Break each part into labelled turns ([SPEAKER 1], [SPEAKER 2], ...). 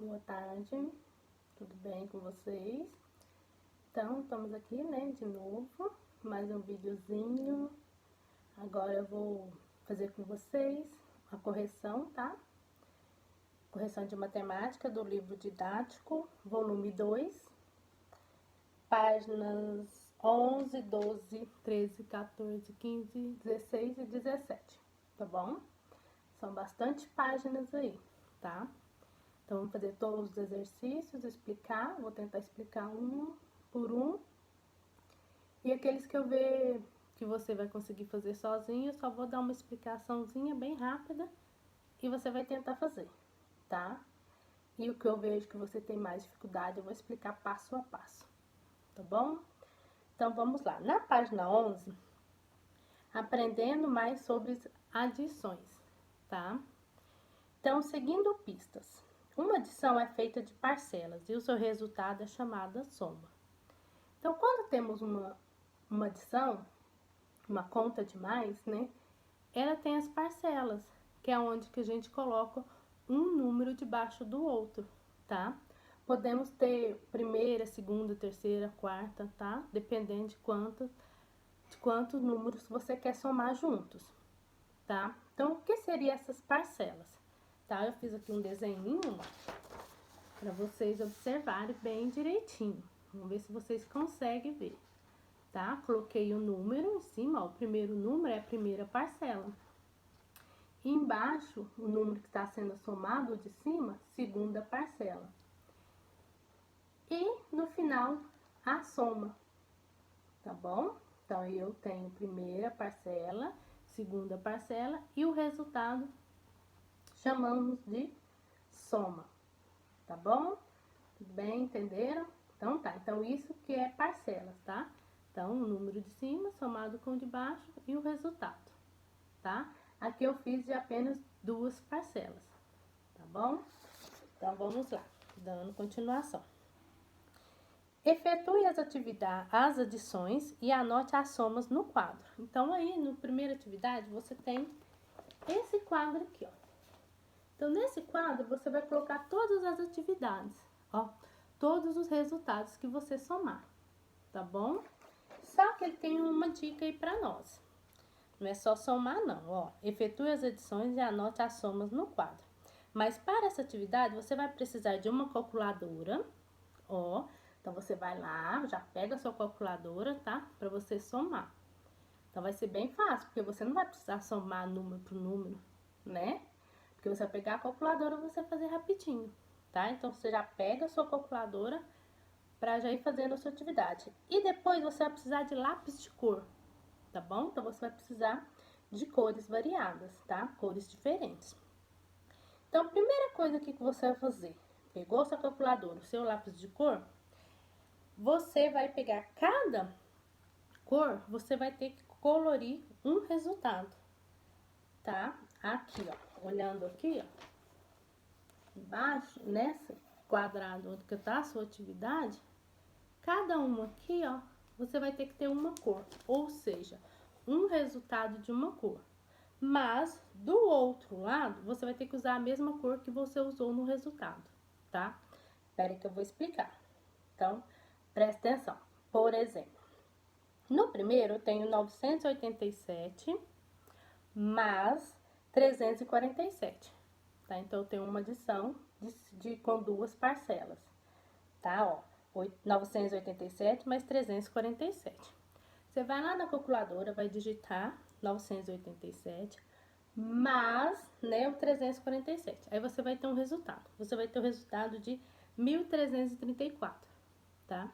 [SPEAKER 1] Boa tarde, tudo bem com vocês? Então, estamos aqui, né, de novo, mais um videozinho. Agora eu vou fazer com vocês a correção, tá? Correção de matemática do livro didático, volume 2, páginas 11, 12, 13, 14, 15, 16 e 17, tá bom? São bastante páginas aí, tá? Então, vamos fazer todos os exercícios, explicar, vou tentar explicar um por um. E aqueles que eu ver que você vai conseguir fazer sozinho, eu só vou dar uma explicaçãozinha bem rápida e você vai tentar fazer, tá? E o que eu vejo que você tem mais dificuldade, eu vou explicar passo a passo, tá bom? Então, vamos lá. Na página 11, aprendendo mais sobre adições, tá? Então, seguindo pistas. Uma adição é feita de parcelas e o seu resultado é chamada soma. Então, quando temos uma adição, uma conta de mais, né? Ela tem as parcelas, que é onde que a gente coloca um número debaixo do outro, tá? Podemos ter primeira, segunda, terceira, quarta, tá? Dependendo de quantos números você quer somar juntos, tá? Então, o que seriam essas parcelas? Tá? Eu fiz aqui um desenho para vocês observarem bem direitinho. Vamos ver se vocês conseguem ver, tá? Coloquei o número em cima, ó, o primeiro número é a primeira parcela. E embaixo, o número que está sendo somado de cima, segunda parcela. E no final, a soma, tá bom? Então, eu tenho primeira parcela, segunda parcela e o resultado chamamos de soma, tá bom? Tudo bem, entenderam? Então tá, então isso que é parcelas, tá? Então, o número de cima somado com o de baixo e o resultado, tá? Aqui eu fiz de apenas duas parcelas, tá bom? Então, vamos lá, dando continuação. Efetue as adições e anote as somas no quadro. Então, aí, na primeira atividade, você tem esse quadro aqui, ó. Então, nesse quadro, você vai colocar todas as atividades, ó, todos os resultados que você somar, tá bom? Só que ele tem uma dica aí pra nós. Não é só somar, não, ó. Efetue as adições e anote as somas no quadro. Mas para essa atividade, você vai precisar de uma calculadora, ó. Então, você vai lá, já pega a sua calculadora, tá? Pra você somar. Então, vai ser bem fácil, porque você não vai precisar somar número por número, né? Porque você vai pegar a calculadora e você vai fazer rapidinho, tá? Então, você já pega a sua calculadora pra já ir fazendo a sua atividade. E depois, você vai precisar de lápis de cor, tá bom? Então, você vai precisar de cores variadas, tá? Cores diferentes. Então, a primeira coisa que você vai fazer, pegou sua calculadora, o seu lápis de cor, você vai pegar cada cor, você vai ter que colorir um resultado, tá? Aqui, ó, olhando aqui, ó, embaixo, nesse quadrado onde que tá a sua atividade, cada uma aqui, ó, você vai ter que ter uma cor, ou seja, um resultado de uma cor. Mas, do outro lado, você vai ter que usar a mesma cor que você usou no resultado, tá? Espera que eu vou explicar. Então, presta atenção. Por exemplo, no primeiro eu tenho 987 mais 347, tá? Então, eu tenho uma adição com duas parcelas, tá? Ó, 987 mais 347. Você vai lá na calculadora, vai digitar 987 mais, né, o 347. Aí você vai ter um resultado. Você vai ter o resultado de 1.334, tá?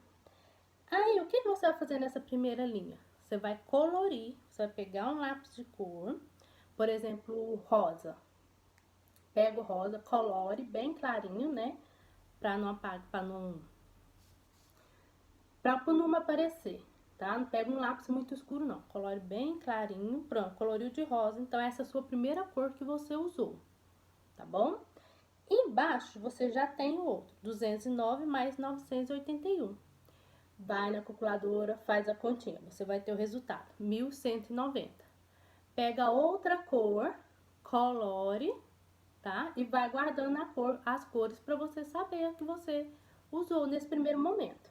[SPEAKER 1] Aí, o que você vai fazer nessa primeira linha? Você vai colorir, você vai pegar um lápis de cor, por exemplo, rosa. Pega o rosa, colore bem clarinho, né? Pra não apagar, pra não aparecer, tá? Não pega um lápis muito escuro, não. Colore bem clarinho, pronto, coloriu de rosa. Então, essa é a sua primeira cor que você usou, tá bom? Embaixo, você já tem o outro, 209 mais 981. Vai na calculadora, faz a continha, você vai ter o resultado, 1.190. Pega outra cor, colore, tá? E vai guardando as cores para você saber o que você usou nesse primeiro momento.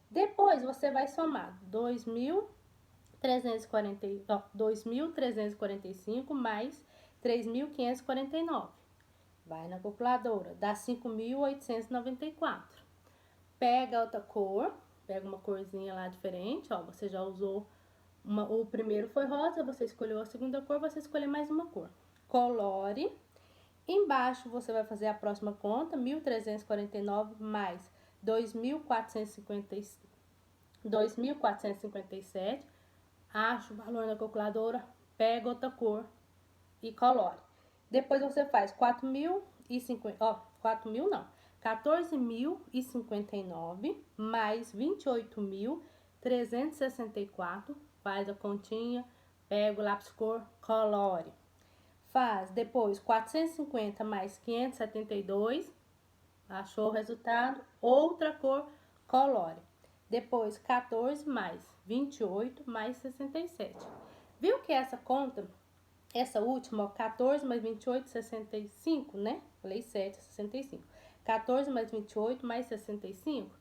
[SPEAKER 1] Depois, você vai somar 2.345 mais 3.549. Vai na calculadora, dá 5.894. Pega outra cor, pega uma corzinha lá diferente, ó, você já usou o primeiro foi rosa, você escolheu a segunda cor, você escolhe mais uma cor. Colore. Embaixo você vai fazer a próxima conta, 1.349 mais 2.457. Acha o valor na calculadora, pega outra cor e colore. Depois você faz 14.059 mais 28.364. Faz a continha, pega o lápis cor, colore. Faz depois 450 mais 572. Achou o resultado? Outra cor, colore. Depois 14 mais 28 mais 67. Viu que essa conta, essa última, ó, 14 mais 28, 65, né? Falei 7, 65. 14 mais 28 mais 65,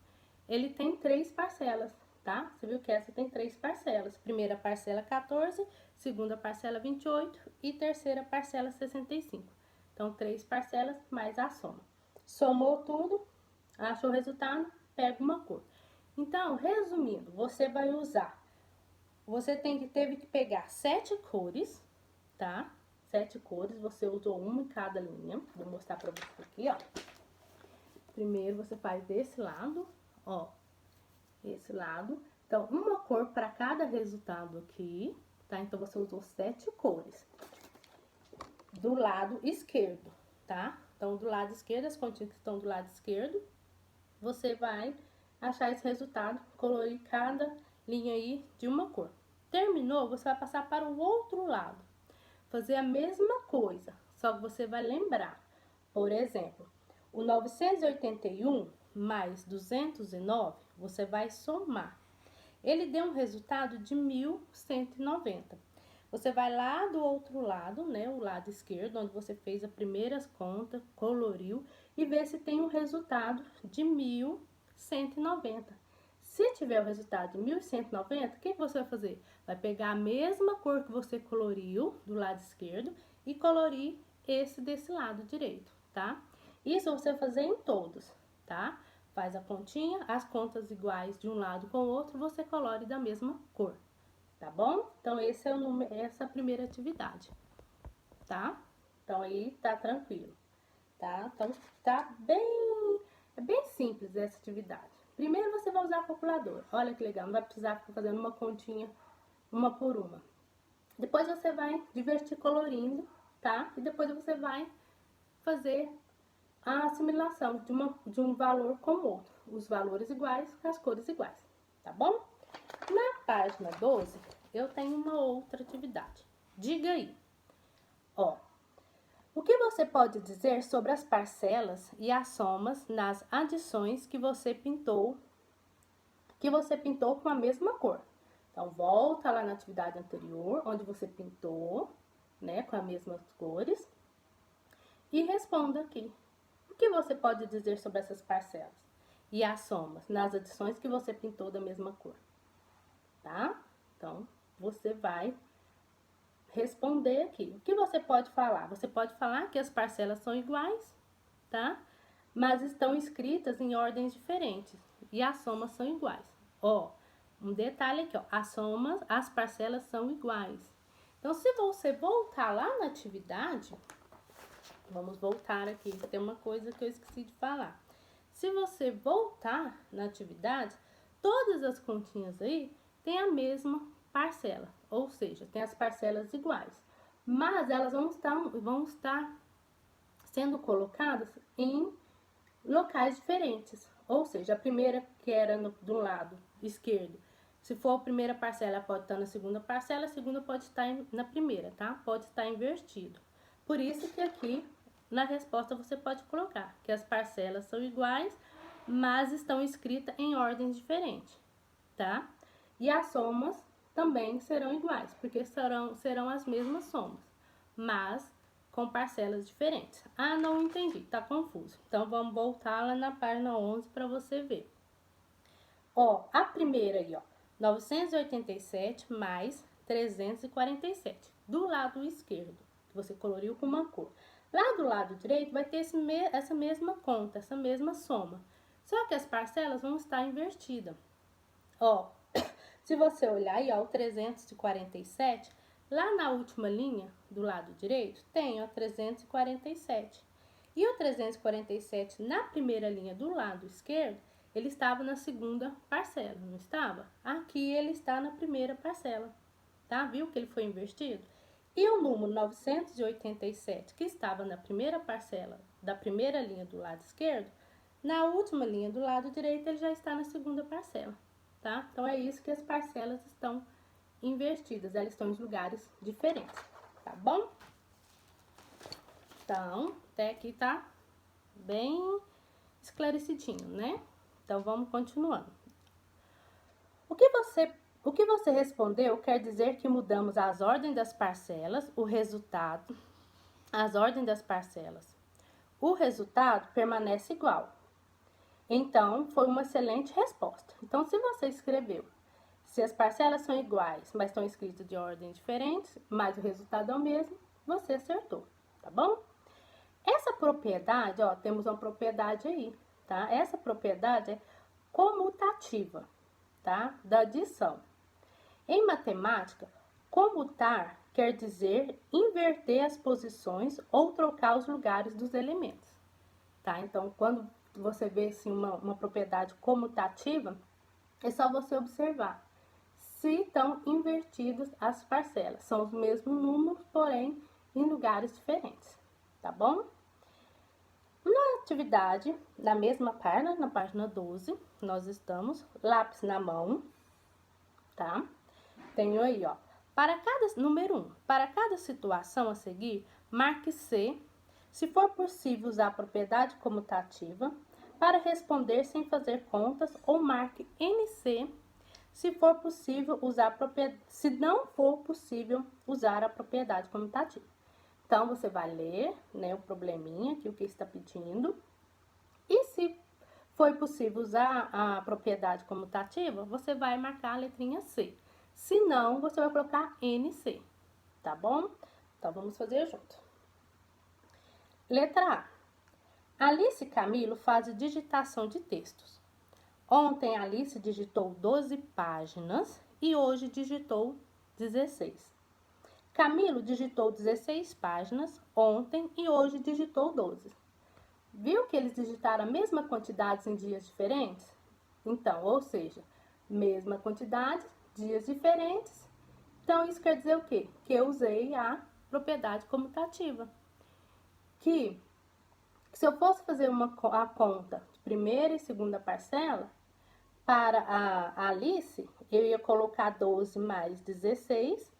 [SPEAKER 1] ele tem 3 parcelas, tá? Você viu que essa tem 3 parcelas. Primeira parcela 14, segunda parcela 28 e terceira parcela 65. Então, 3 parcelas mais a soma. Somou tudo, achou o resultado, pega uma cor. Então, resumindo, você vai usar, teve que pegar 7 cores, tá? 7 cores, você usou uma em cada linha. Vou mostrar pra você aqui, ó. Primeiro, você faz desse lado, ó, esse lado. Então, uma cor para cada resultado aqui, tá? Então, você usou 7 cores. Do lado esquerdo, tá? Então, do lado esquerdo, as continhas que estão do lado esquerdo, você vai achar esse resultado, colorir cada linha aí de uma cor. Terminou, você vai passar para o outro lado, fazer a mesma coisa, só que você vai lembrar. Por exemplo, o 981 mais 209, você vai somar. Ele deu um resultado de 1.190. Você vai lá do outro lado, né, o lado esquerdo, onde você fez as primeiras contas, coloriu, e vê se tem um resultado de 1.190. Se tiver o resultado de 1.190, o que você vai fazer? Vai pegar a mesma cor que você coloriu do lado esquerdo e colorir esse desse lado direito, tá? Isso você vai fazer em todos, tá? Faz a continha, as contas iguais de um lado com o outro, você colore da mesma cor, tá bom? Então, esse é essa é a primeira atividade, tá? Então, aí tá tranquilo, tá? Então, é bem simples essa atividade. Primeiro, você vai usar a calculadora. Olha que legal, não vai precisar ficar fazendo uma continha uma por uma. Depois, você vai divertir colorindo, tá? E depois, você vai fazer a assimilação de um valor com o outro. Os valores iguais com as cores iguais, tá bom? Na página 12, eu tenho uma outra atividade. Diga aí. Ó, o que você pode dizer sobre as parcelas e as somas nas adições que você pintou com a mesma cor? Então, volta lá na atividade anterior, onde você pintou, né, com as mesmas cores, e responda aqui. O que você pode dizer sobre essas parcelas e as somas nas adições que você pintou da mesma cor? Tá? Então, você vai responder aqui. O que você pode falar? Você pode falar que as parcelas são iguais, tá? Mas estão escritas em ordens diferentes e as somas são iguais. Ó, um detalhe aqui, ó, as parcelas são iguais. Então, se você voltar lá na atividade, vamos voltar aqui, tem uma coisa que eu esqueci de falar. Se você voltar na atividade, todas as continhas aí têm a mesma parcela, ou seja, tem as parcelas iguais, mas elas vão estar sendo colocadas em locais diferentes, ou seja, a primeira que era do lado esquerdo, se for a primeira parcela, pode estar na segunda parcela, a segunda pode estar na primeira, tá? Pode estar invertido. Por isso que aqui na resposta você pode colocar que as parcelas são iguais, mas estão escritas em ordens diferentes, tá? E as somas também serão iguais, porque serão as mesmas somas, mas com parcelas diferentes. Ah, não entendi, tá confuso. Então, vamos voltar lá na página 11 para você ver. Ó, a primeira aí, ó, 987 mais 347, do lado esquerdo, que você coloriu com uma cor. Lá do lado direito vai ter essa mesma conta, essa mesma soma. Só que as parcelas vão estar invertidas. Ó, se você olhar aí, ó, o 347, lá na última linha do lado direito, tem, ó, 347. E o 347 na primeira linha do lado esquerdo, ele estava na segunda parcela, não estava? Aqui ele está na primeira parcela, tá? Viu que ele foi invertido? E o número 987, que estava na primeira parcela da primeira linha do lado esquerdo, na última linha do lado direito, ele já está na segunda parcela, tá? Então, é isso que as parcelas estão invertidas, elas estão em lugares diferentes, tá bom? Então, até aqui tá bem esclarecidinho, né? Então, vamos continuando. O que você respondeu quer dizer que mudamos as ordens das parcelas, o resultado, as ordens das parcelas. O resultado permanece igual. Então, foi uma excelente resposta. Então, se você escreveu, se as parcelas são iguais, mas estão escritas de ordens diferentes, mas o resultado é o mesmo, você acertou, tá bom? Essa propriedade, ó, temos uma propriedade aí, tá? Essa propriedade é comutativa, tá? Da adição. Em matemática, comutar quer dizer inverter as posições ou trocar os lugares dos elementos, tá? Então, quando você vê assim, uma propriedade comutativa, é só você observar se estão invertidas as parcelas. São os mesmos números, porém em lugares diferentes, tá bom? Na atividade, na mesma página, na página 12, nós estamos, lápis na mão, tá? Tenho aí, ó, número 1, para cada situação a seguir, marque C, se for possível usar a propriedade comutativa, para responder sem fazer contas, ou marque NC, se for possível usar se não for possível usar a propriedade comutativa. Então, você vai ler, né, o probleminha aqui, o que está pedindo. E se foi possível usar a propriedade comutativa, você vai marcar a letrinha C. Se não, você vai colocar NC, tá bom? Então, vamos fazer junto. Letra A. Alice e Camilo fazem digitação de textos. Ontem, Alice digitou 12 páginas e hoje digitou 16. Camilo digitou 16 páginas ontem e hoje digitou 12. Viu que eles digitaram a mesma quantidade em dias diferentes? Então, ou seja, mesma quantidade, dias diferentes. Então, isso quer dizer o quê? Que eu usei a propriedade comutativa. Que se eu fosse fazer a conta de primeira e segunda parcela, para a Alice, eu ia colocar 12 mais 16,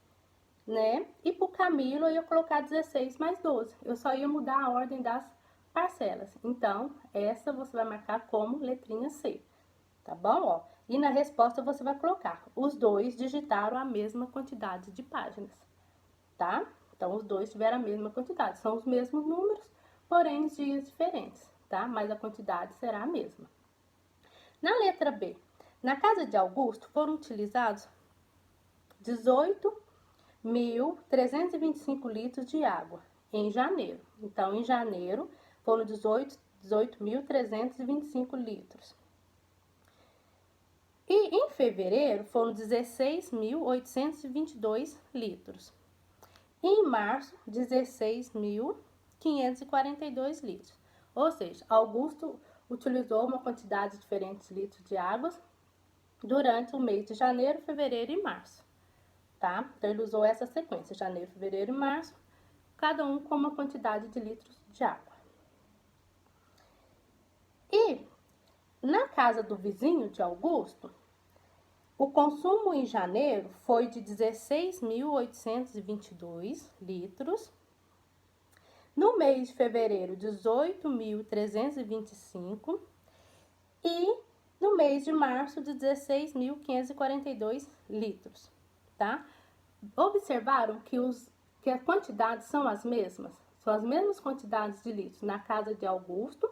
[SPEAKER 1] né? E para o Camilo, eu ia colocar 16 mais 12. Eu só ia mudar a ordem das parcelas. Então, essa você vai marcar como letrinha C, tá bom? Ó, e na resposta você vai colocar, os dois digitaram a mesma quantidade de páginas, tá? Então, os dois tiveram a mesma quantidade, são os mesmos números, porém, dias diferentes, tá? Mas a quantidade será a mesma. Na letra B, na casa de Augusto foram utilizados 18.325 litros de água em janeiro. Então, em janeiro, foram 18.325 litros. E em fevereiro, foram 16.822 litros. E em março, 16.542 litros. Ou seja, Augusto utilizou uma quantidade diferente de litros de água durante o mês de janeiro, fevereiro e março, tá? Então, ele usou essa sequência, janeiro, fevereiro e março, cada um com uma quantidade de litros de água. E na casa do vizinho de Augusto, o consumo em janeiro foi de 16.822 litros. No mês de fevereiro, 18.325 e no mês de março, de 16.542 litros, tá? Observaram que as quantidades são as mesmas? São as mesmas quantidades de litros na casa de Augusto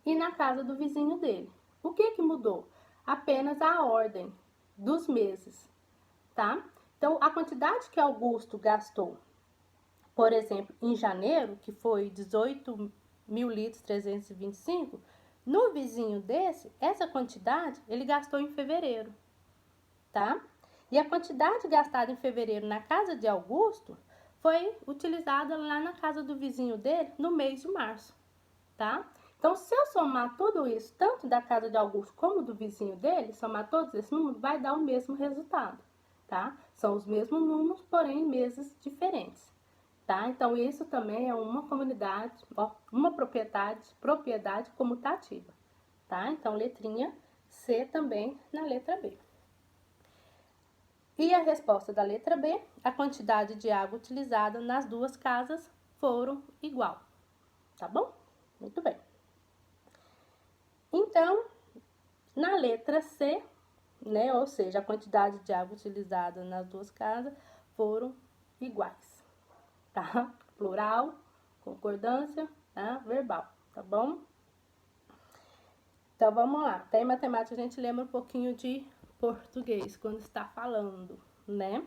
[SPEAKER 1] e na casa do vizinho dele. O que mudou? Apenas a ordem dos meses, tá? Então, a quantidade que Augusto gastou, por exemplo, em janeiro, que foi 18.000 litros 325, no vizinho desse, essa quantidade ele gastou em fevereiro, tá? E a quantidade gastada em fevereiro na casa de Augusto foi utilizada lá na casa do vizinho dele no mês de março, tá? Então, se eu somar tudo isso, tanto da casa de Augusto como do vizinho dele, somar todos esses números, vai dar o mesmo resultado, tá? São os mesmos números, porém em meses diferentes, tá? Então, isso também é uma comunidade, uma propriedade comutativa, tá? Então, letrinha C também na letra B. E a resposta da letra B, a quantidade de água utilizada nas duas casas foram igual, tá bom? Muito bem. Então, na letra C, né, ou seja, a quantidade de água utilizada nas duas casas foram iguais, tá? Plural, concordância, tá? Verbal, tá bom? Então, vamos lá. Até em matemática a gente lembra um pouquinho de português quando está falando, né?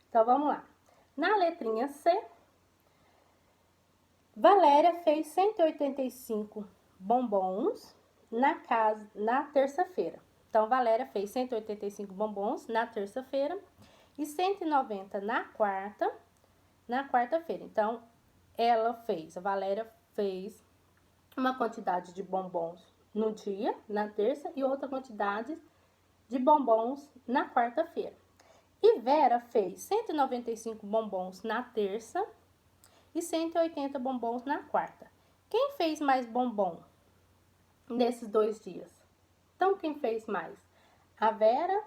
[SPEAKER 1] Então, vamos lá. Na letrinha C, Valéria fez 185 bombons na terça-feira. Então, Valéria fez 185 bombons na terça-feira e 190 na quarta-feira. Então, a Valéria fez uma quantidade de bombons no dia, na terça, e outra quantidade de bombons na quarta-feira. E Vera fez 195 bombons na terça e 180 bombons na quarta. Quem fez mais bombom nesses 2 dias? Então, quem fez mais? A Vera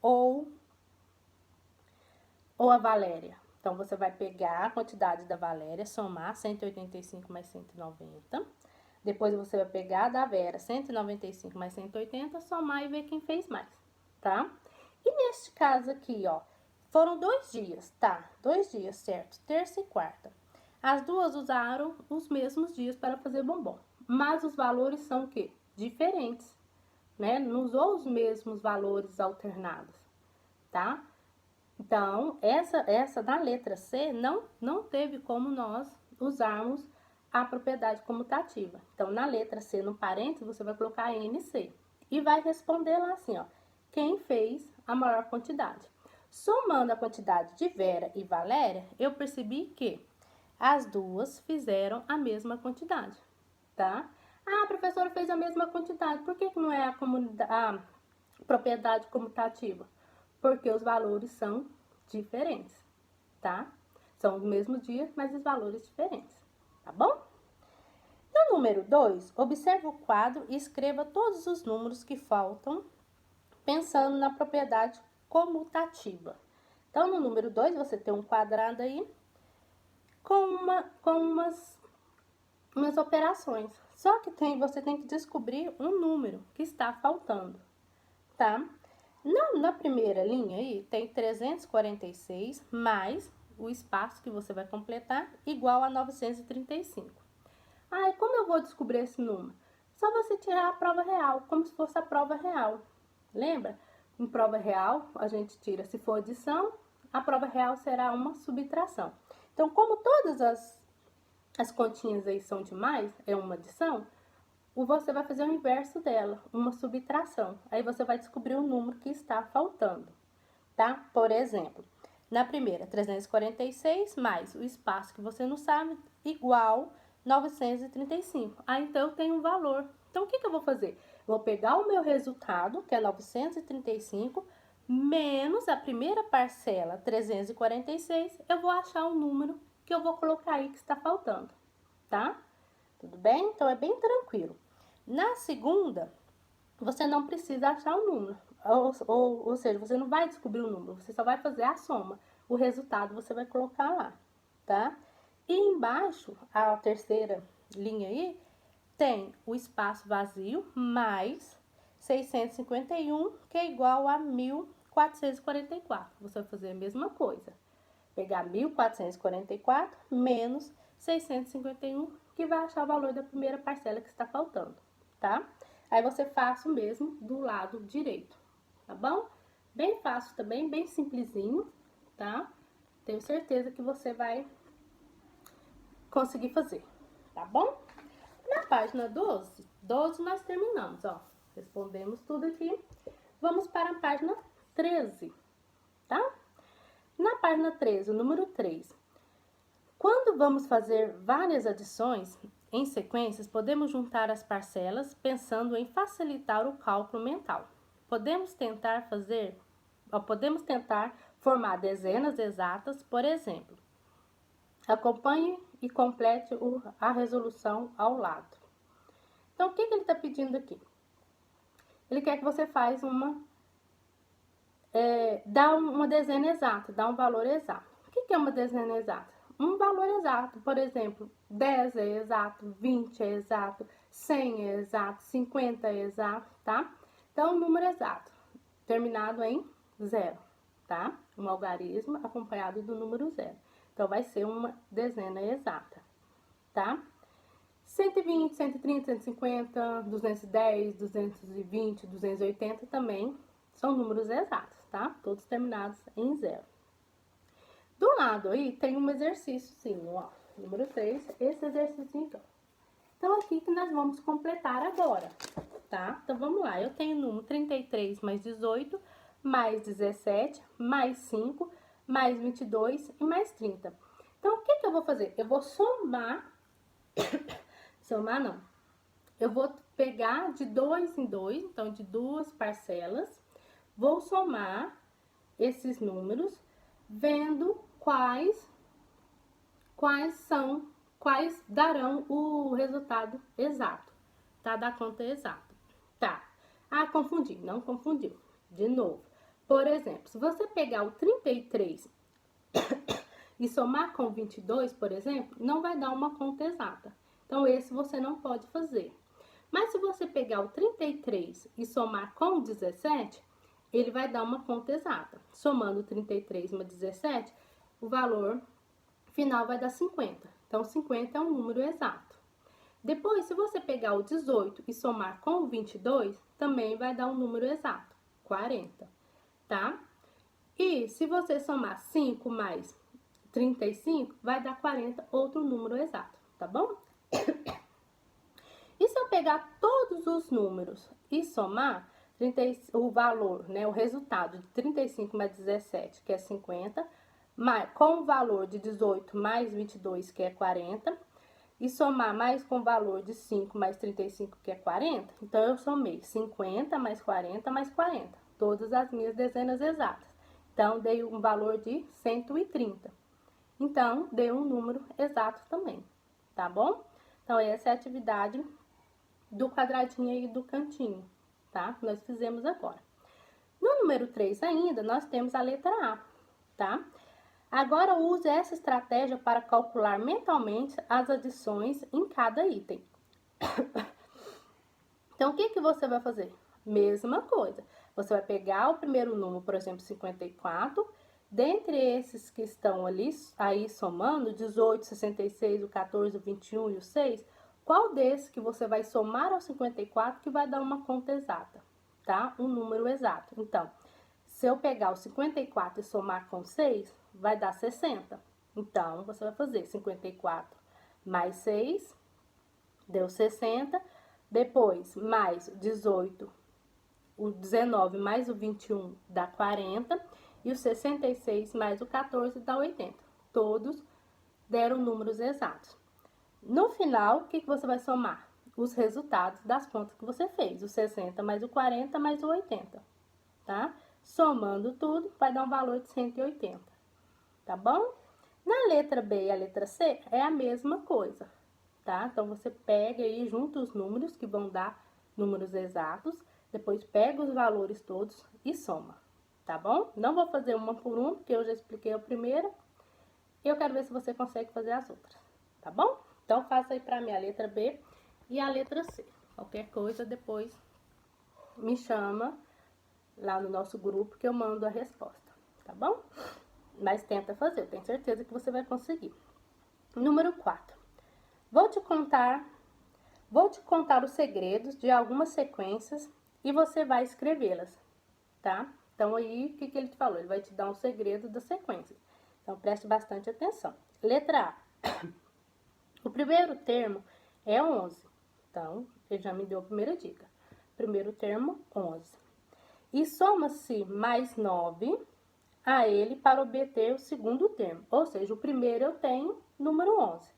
[SPEAKER 1] ou a Valéria? Então, você vai pegar a quantidade da Valéria, somar 185 mais 190. Depois, você vai pegar a da Vera, 195 mais 180, somar e ver quem fez mais, tá? E neste caso aqui, ó, foram 2 dias, tá? 2 dias, certo? Terça e quarta. As duas usaram os mesmos dias para fazer bombom, mas os valores são o quê? Diferentes, né? Não usou os mesmos valores alternados, tá? Então, essa da letra C não teve como nós usarmos a propriedade comutativa. Então, na letra C, no parênteses, você vai colocar NC e vai responder lá assim, ó, quem fez a maior quantidade. Somando a quantidade de Vera e Valéria, eu percebi que as duas fizeram a mesma quantidade, tá? Ah, a professora fez a mesma quantidade, por que não é a propriedade comutativa? Porque os valores são diferentes, tá? São os mesmos dias, mas os valores diferentes, tá bom? No número 2, observe o quadro e escreva todos os números que faltam, pensando na propriedade comutativa. Então, no número 2, você tem um quadrado aí com umas operações. Só que você tem que descobrir um número que está faltando, tá? Na primeira linha aí, tem 346 mais o espaço que você vai completar, igual a 935. Ah, e como eu vou descobrir esse número? Só você tirar a prova real, como se fosse a prova real. Lembra? Em prova real, a gente tira, se for adição, a prova real será uma subtração. Então, como todas as continhas aí são demais, é uma adição, você vai fazer o inverso dela, uma subtração. Aí você vai descobrir o número que está faltando, tá? Por exemplo, na primeira, 346 mais o espaço que você não sabe, igual 935. Ah, então eu tenho um valor. Então, o que eu vou fazer? Vou pegar o meu resultado, que é 935, menos a primeira parcela, 346, eu vou achar um número que eu vou colocar aí que está faltando, tá? Tudo bem? Então, é bem tranquilo. Na segunda, você não precisa achar um número, ou seja, você não vai descobrir o número, você só vai fazer a soma. O resultado você vai colocar lá, tá? E embaixo, a terceira linha aí, tem o espaço vazio mais 651, que é igual a 1444. Você vai fazer a mesma coisa. Pegar 1444 menos 651, que vai achar o valor da primeira parcela que está faltando, tá? Aí você faz o mesmo do lado direito, tá bom? Bem fácil também, bem simplesinho, tá? Tenho certeza que você vai conseguir fazer, tá bom? Na página 12 nós terminamos, ó. Respondemos tudo aqui. Vamos para a página 13, tá? Na página 13, o número 3. Quando vamos fazer várias adições em sequências, podemos juntar as parcelas pensando em facilitar o cálculo mental. Podemos tentar formar dezenas exatas, por exemplo. Acompanhe e complete a resolução ao lado. Então, o que ele está pedindo aqui? Ele quer que você faça dá uma dezena exata, dá um valor exato. O que é uma dezena exata? Um valor exato, por exemplo, 10 é exato, 20 é exato, 100 é exato, 50 é exato, tá? Então, um número exato, terminado em 0, tá? Um algarismo acompanhado do número 0. Então, vai ser uma dezena exata, tá? 120, 130, 150, 210, 220, 280 também são números exatos, tá? Todos terminados em 0. Do lado aí tem um exercíciozinho, ó. Número 3, esse exercício aqui, ó. Então, aqui que nós vamos completar agora, tá? Então, vamos lá. Eu tenho o número 33 mais 18, mais 17, mais 5, mais 22 e mais 30. Então, o que eu vou fazer? Eu vou somar... Somar não. Eu vou pegar de 2 em 2, então de 2 parcelas, vou somar esses números, vendo quais darão o resultado exato, tá? Da conta exata. Tá. Ah, confundi. Não confundiu. De novo. Por exemplo, se você pegar o 33 e somar com 22, por exemplo, não vai dar uma conta exata. Então, esse você não pode fazer. Mas se você pegar o 33 e somar com o 17, ele vai dar uma conta exata. Somando 33 mais 17, o valor final vai dar 50. Então, 50 é um número exato. Depois, se você pegar o 18 e somar com o 22, também vai dar um número exato, 40, tá? E se você somar 5 mais 35, vai dar 40, outro número exato, tá bom? E se eu pegar todos os números e somar o valor, né, o resultado de 35 mais 17, que é 50, com o valor de 18 mais 22, que é 40, e somar mais com o valor de 5 mais 35, que é 40, então eu somei 50 mais 40 mais 40, todas as minhas dezenas exatas. Então, dei um valor de 130. Então, deu um número exato também, tá bom? Então, essa é a atividade do quadradinho aí do cantinho, tá? Nós fizemos agora. No número 3 ainda, nós temos a letra A, tá? Agora, use essa estratégia para calcular mentalmente as adições em cada item. Então, o que você vai fazer? Mesma coisa. Você vai pegar o primeiro número, por exemplo, 54, dentre esses que estão ali, aí somando, 18, 66, o 14, o 21 e o 6, qual desses que você vai somar ao 54 que vai dar uma conta exata, tá? Um número exato. Então, se eu pegar o 54 e somar com 6, vai dar 60. Então, você vai fazer 54 mais 6, deu 60. Depois, mais 18, o 19 mais o 21 dá 40. E o 66 mais o 14 dá 80. Todos deram números exatos. No final, o que você vai somar? Os resultados das contas que você fez. O 60 mais o 40 mais o 80, tá? Somando tudo, vai dar um valor de 180, tá bom? Na letra B e a letra C é a mesma coisa, tá? Então, você pega e junta os números que vão dar números exatos, depois pega os valores todos e soma, tá bom? Não vou fazer uma por uma, porque eu já expliquei a primeira. E eu quero ver se você consegue fazer as outras, tá bom? Então, faça aí pra mim a letra B e a letra C. Qualquer coisa, depois me chama lá no nosso grupo que eu mando a resposta, tá bom? Mas tenta fazer, eu tenho certeza que você vai conseguir. Número 4. Vou te contar os segredos de algumas sequências e você vai escrevê-las, tá? Então, aí, o que ele te falou? Ele vai te dar um segredo das sequências. Então, preste bastante atenção. Letra A. O primeiro termo é 11. Então, ele já me deu a primeira dica. Primeiro termo, 11. E soma-se mais 9 a ele para obter o segundo termo. Ou seja, o primeiro eu tenho número 11.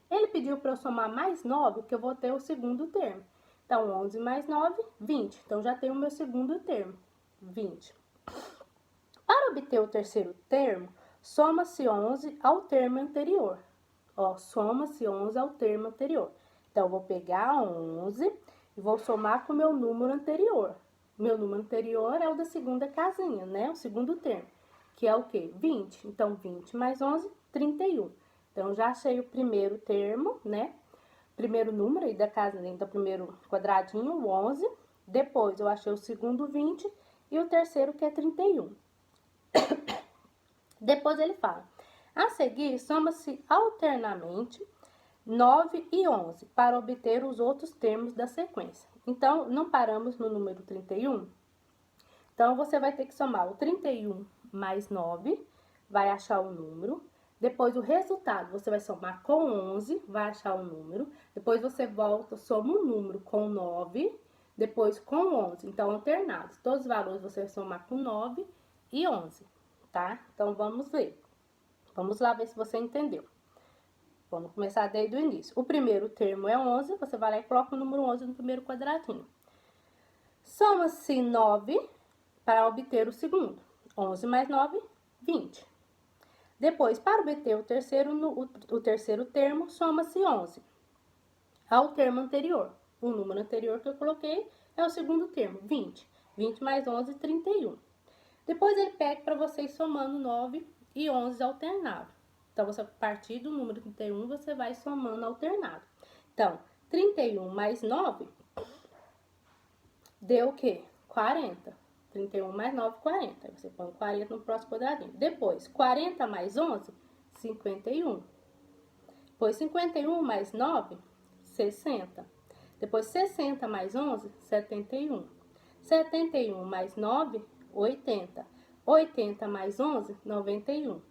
[SPEAKER 1] Ele pediu para eu somar mais 9, que eu vou ter o segundo termo. Então, 11 mais 9, 20. Então, já tenho o meu segundo termo, 20. Para obter o terceiro termo, soma-se 11 ao termo anterior. Ó, soma-se 11 ao termo anterior. Então, eu vou pegar 11 e vou somar com o meu número anterior. Meu número anterior é o da segunda casinha, né? O segundo termo, que é o quê? 20. Então, 20 mais 11, 31. Então, já achei o primeiro termo, né? Primeiro número aí da casinha, então, primeiro quadradinho, o 11. Depois, eu achei o segundo, 20. E o terceiro, que é 31. Depois, ele fala: a seguir, soma-se alternamente 9 e 11 para obter os outros termos da sequência. Então, não paramos no número 31. Então, você vai ter que somar o 31 mais 9, vai achar o número. Depois, o resultado, você vai somar com 11, vai achar o número. Depois, você volta, soma o número com 9, depois com 11. Então, alternados. Todos os valores você vai somar com 9 e 11, tá? Então, vamos ver. Vamos lá ver se você entendeu. Vamos começar desde o início. O primeiro termo é 11, você vai lá e coloca o número 11 no primeiro quadradinho. Soma-se 9 para obter o segundo. 11 mais 9, 20. Depois, para obter o terceiro termo, soma-se 11 ao termo anterior. O número anterior que eu coloquei é o segundo termo, 20. 20 mais 11, 31. Depois, ele pede para vocês somando 9 e 11 alternado. Então, você, a partir do número 31, você vai somando alternado. Então, 31 mais 9 deu o quê? 40. 31 mais 9, 40. Aí você põe 40 no próximo quadradinho. Depois, 40 mais 11, 51. Depois, 51 mais 9, 60. Depois, 60 mais 11, 71. 71 mais 9, 80. 80 mais 11, 91.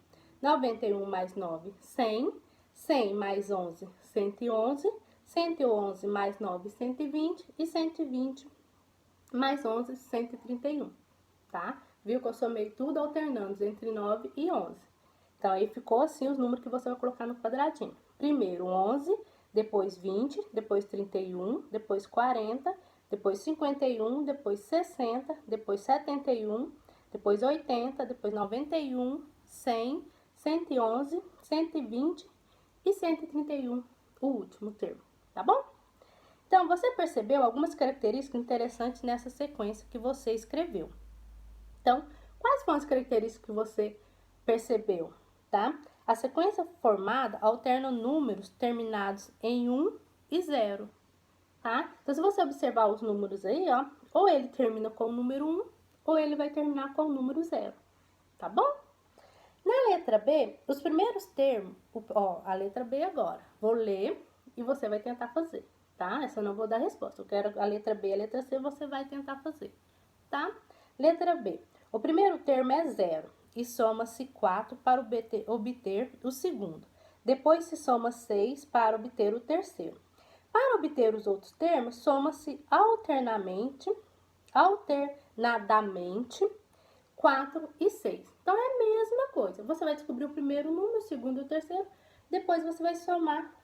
[SPEAKER 1] 91 mais 9, 100. 100 mais 11, 111. 111 mais 9, 120. E 120 mais 11, 131, tá? Viu que eu somei tudo alternando entre 9 e 11. Então, aí ficou assim os números que você vai colocar no quadradinho. Primeiro 11, depois 20, depois 31, depois 40, depois 51, depois 60, depois 71, depois 80, depois 91, 100, 111, 120 e 131, o último termo, tá bom? Então, você percebeu algumas características interessantes nessa sequência que você escreveu. Então, quais foram as características que você percebeu, tá? A sequência formada alterna números terminados em 1 e 0, tá? Então, se você observar os números aí, ó, ou ele termina com o número 1, ou ele vai terminar com o número 0, tá bom? Na letra B, os primeiros termos, ó, a letra B agora, vou ler e você vai tentar fazer, tá? Essa eu não vou dar resposta, eu quero a letra B e a letra C, você vai tentar fazer, tá? Letra B, o primeiro termo é 0 e soma-se 4 para obter o segundo. Depois se soma 6 para obter o terceiro. Para obter os outros termos, soma-se alternadamente 4 e 6. Então, é a mesma coisa. Você vai descobrir o primeiro número, o segundo e o terceiro. Depois, você vai somar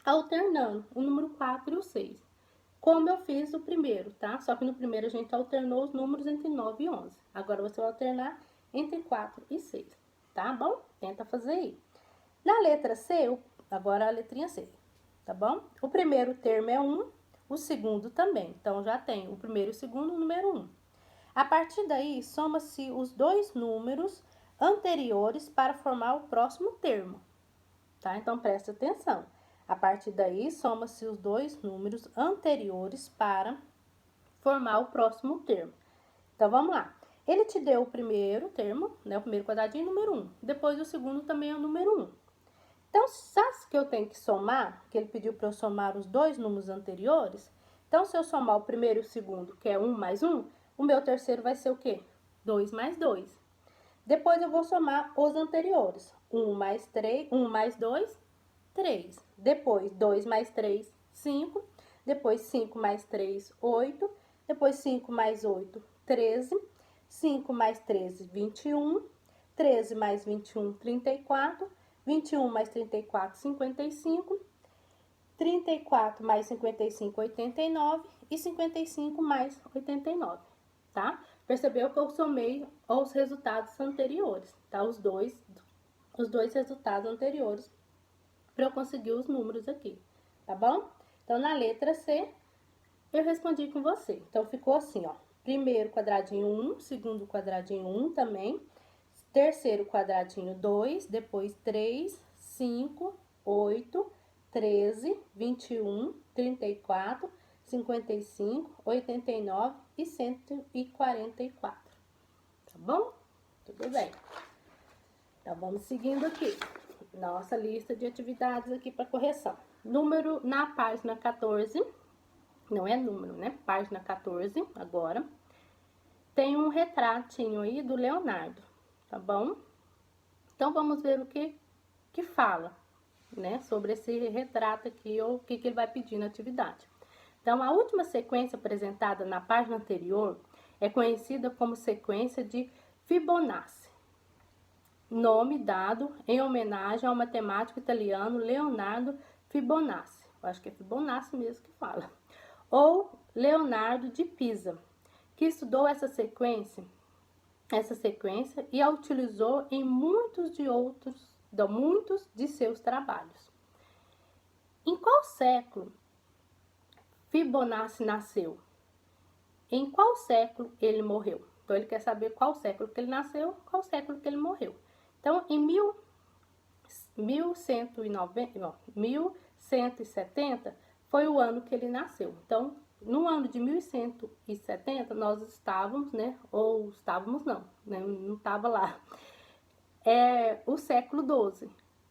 [SPEAKER 1] alternando o número 4 e o 6. Como eu fiz o primeiro, tá? Só que no primeiro a gente alternou os números entre 9 e 11. Agora, você vai alternar entre 4 e 6. Tá bom? Tenta fazer aí. Na letra C, agora a letrinha C, tá bom? O primeiro termo é 1, o segundo também. Então, já tem o primeiro e o segundo, o número 1. A partir daí, soma-se os dois números anteriores para formar o próximo termo, tá? Então, presta atenção. A partir daí, soma-se os dois números anteriores para formar o próximo termo. Então, vamos lá. Ele te deu o primeiro termo, né? O primeiro quadradinho, número 1. Depois, o segundo também é o número 1. Então, sabe que eu tenho que somar, que ele pediu para eu somar os dois números anteriores? Então, se eu somar o primeiro e o segundo, que é 1 mais 1, o meu terceiro vai ser o quê? 2 mais 2. Depois eu vou somar os anteriores. 1 mais 3, 1 mais 2, 3. Depois, 2 mais 3, 5. Depois, 5 mais 3, 8. Depois, 5 mais 8, 13. 5 mais 13, 21. 13 mais 21, 34. 21 mais 34, 55. 34 mais 55, 89. E 55 mais 89, tá? Percebeu que eu somei os resultados anteriores, tá? Os dois resultados anteriores para eu conseguir os números aqui, tá bom? Então, na letra C, eu respondi com você. Então, ficou assim, ó. Primeiro quadradinho 1, segundo quadradinho 1 também. Terceiro quadradinho 2, depois 3, 5, 8, 13, 21, 34, 55, 89 e 144. Tá bom? Tudo bem. Então, vamos seguindo aqui. Nossa lista de atividades aqui para correção. Número na página 14, não é número, né? Página 14, agora. Tem um retratinho aí do Leonardo, tá bom? Então, vamos ver o que fala, né? Sobre esse retrato aqui, ou o que ele vai pedir na atividade. Então, a última sequência apresentada na página anterior é conhecida como sequência de Fibonacci, nome dado em homenagem ao matemático italiano Leonardo Fibonacci. Eu acho que é Fibonacci mesmo que fala. Ou Leonardo de Pisa, que estudou essa sequência e a utilizou em muitos de seus trabalhos. Em qual século Fibonacci nasceu? Em qual século ele morreu? Então, ele quer saber qual século que ele nasceu, qual século que ele morreu. Então, em 1170 foi o ano que ele nasceu. Então, no ano de 1170, nós estávamos, né? Ou estávamos não, né? Não estava lá. O século XII,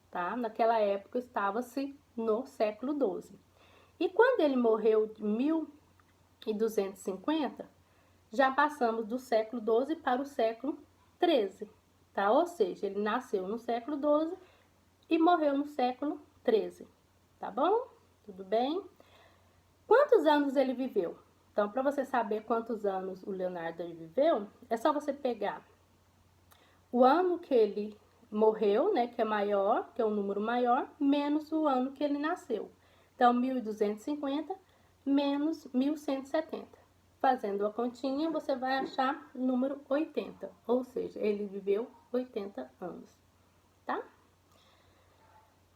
[SPEAKER 1] tá? Naquela época estava-se no século XII. E quando ele morreu em 1250, já passamos do século XII para o século XIII, tá? Ou seja, ele nasceu no século XII e morreu no século XIII, tá bom? Tudo bem? Quantos anos ele viveu? Então, para você saber quantos anos o Leonardo viveu, é só você pegar o ano que ele morreu, né, que é maior, que é um número maior, menos o ano que ele nasceu. Então, 1250 menos 1170. Fazendo a continha, você vai achar o número 80, ou seja, ele viveu 80 anos, tá?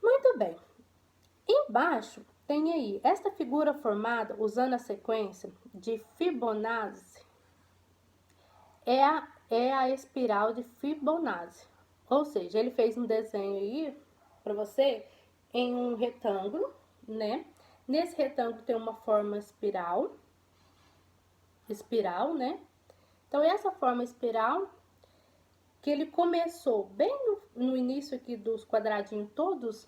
[SPEAKER 1] Muito bem. Embaixo tem aí esta figura formada usando a sequência de Fibonacci. É a espiral de Fibonacci. Ou seja, ele fez um desenho aí para você em um retângulo, né? Nesse retângulo tem uma forma espiral, né? Então, essa forma espiral, que ele começou bem no início aqui dos quadradinhos todos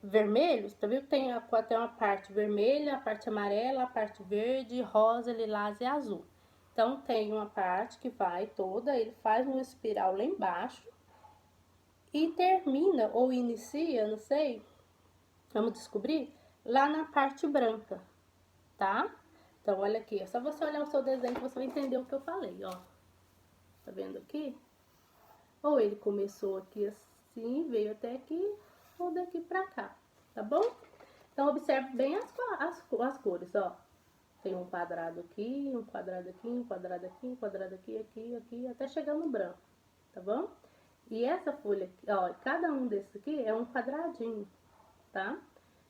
[SPEAKER 1] vermelhos, tá vendo? Tem uma parte vermelha, a parte amarela, a parte verde, rosa, lilás e azul. Então, tem uma parte que vai toda, ele faz uma espiral lá embaixo e termina ou inicia, não sei, vamos descobrir, lá na parte branca, tá? Então, olha aqui, é só você olhar o seu desenho que você vai entender o que eu falei, ó. Tá vendo aqui? Ou ele começou aqui assim, veio até aqui, ou daqui pra cá, tá bom? Então, observe bem as cores, ó. Tem um quadrado aqui, um quadrado aqui, um quadrado aqui, um quadrado aqui, aqui, até chegar no branco, tá bom? E essa folha aqui, ó, cada um desses aqui é um quadradinho, tá?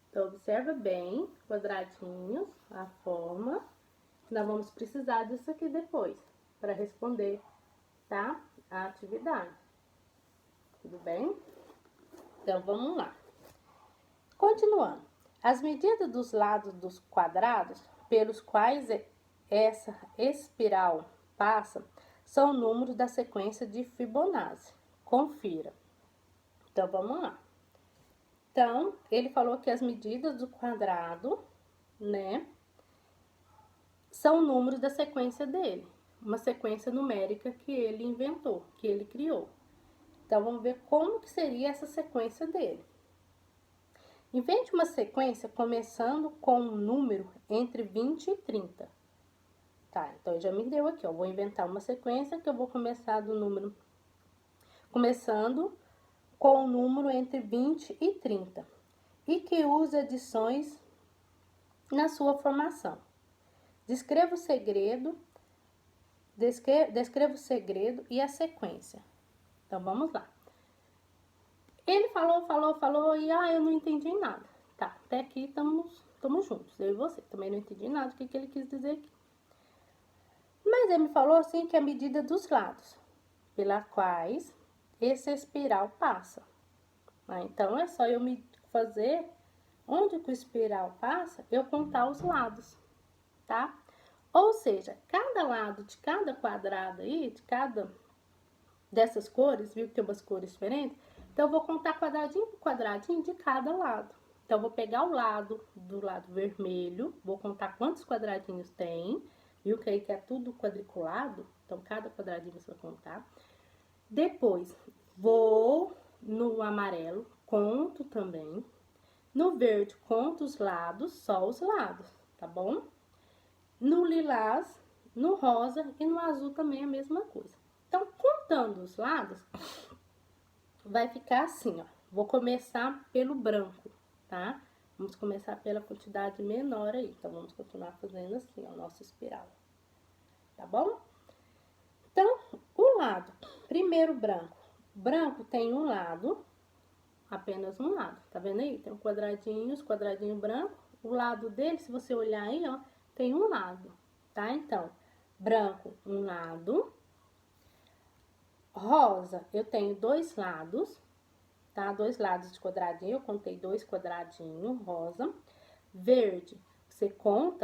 [SPEAKER 1] Então, observa bem, quadradinhos, a forma. Nós vamos precisar disso aqui depois, para responder, tá? A atividade. Tudo bem? Então, vamos lá. Continuando. As medidas dos lados dos quadrados pelos quais essa espiral passa são números da sequência de Fibonacci. Confira. Então, vamos lá. Então, ele falou que as medidas do quadrado, né, são números da sequência dele. Uma sequência numérica que ele inventou, que ele criou. Então, vamos ver como que seria essa sequência dele. Invente uma sequência começando com um número entre 20 e 30. Tá, então já me deu aqui, ó. Vou inventar uma sequência que eu vou começar do número... Começando com um número entre 20 e 30. E que use adições na sua formação. Descreva o segredo e a sequência. Então, vamos lá. Ele falou e eu não entendi nada. Tá, até aqui estamos juntos, eu e você. Também não entendi nada do que ele quis dizer aqui. Mas ele me falou assim que é a medida dos lados, pelas quais essa espiral passa. Então, é só eu me fazer, onde que o espiral passa, eu contar os lados, tá? Ou seja, cada lado de cada quadrado aí, de cada dessas cores, viu que tem umas cores diferentes? Então, eu vou contar quadradinho por quadradinho de cada lado. Então, eu vou pegar o lado do lado vermelho, vou contar quantos quadradinhos tem, viu que aí que é tudo quadriculado, então cada quadradinho você vai contar. Depois, vou no amarelo, conto também. No verde, conto os lados, só os lados, tá bom? No lilás, no rosa e no azul também a mesma coisa. Então, contando os lados, vai ficar assim, ó. Vou começar pelo branco, tá? Vamos começar pela quantidade menor aí. Então, vamos continuar fazendo assim, ó, nossa espiral. Tá bom? Então, o lado, primeiro branco. Branco tem um lado, apenas um lado, tá vendo aí? Tem um quadradinho, os quadradinhos brancos. O lado dele, se você olhar aí, ó, tem um lado, tá? Então, branco, um lado. Rosa, eu tenho dois lados, tá? Dois lados de quadradinho, eu contei 2 quadradinhos, rosa. Verde, você conta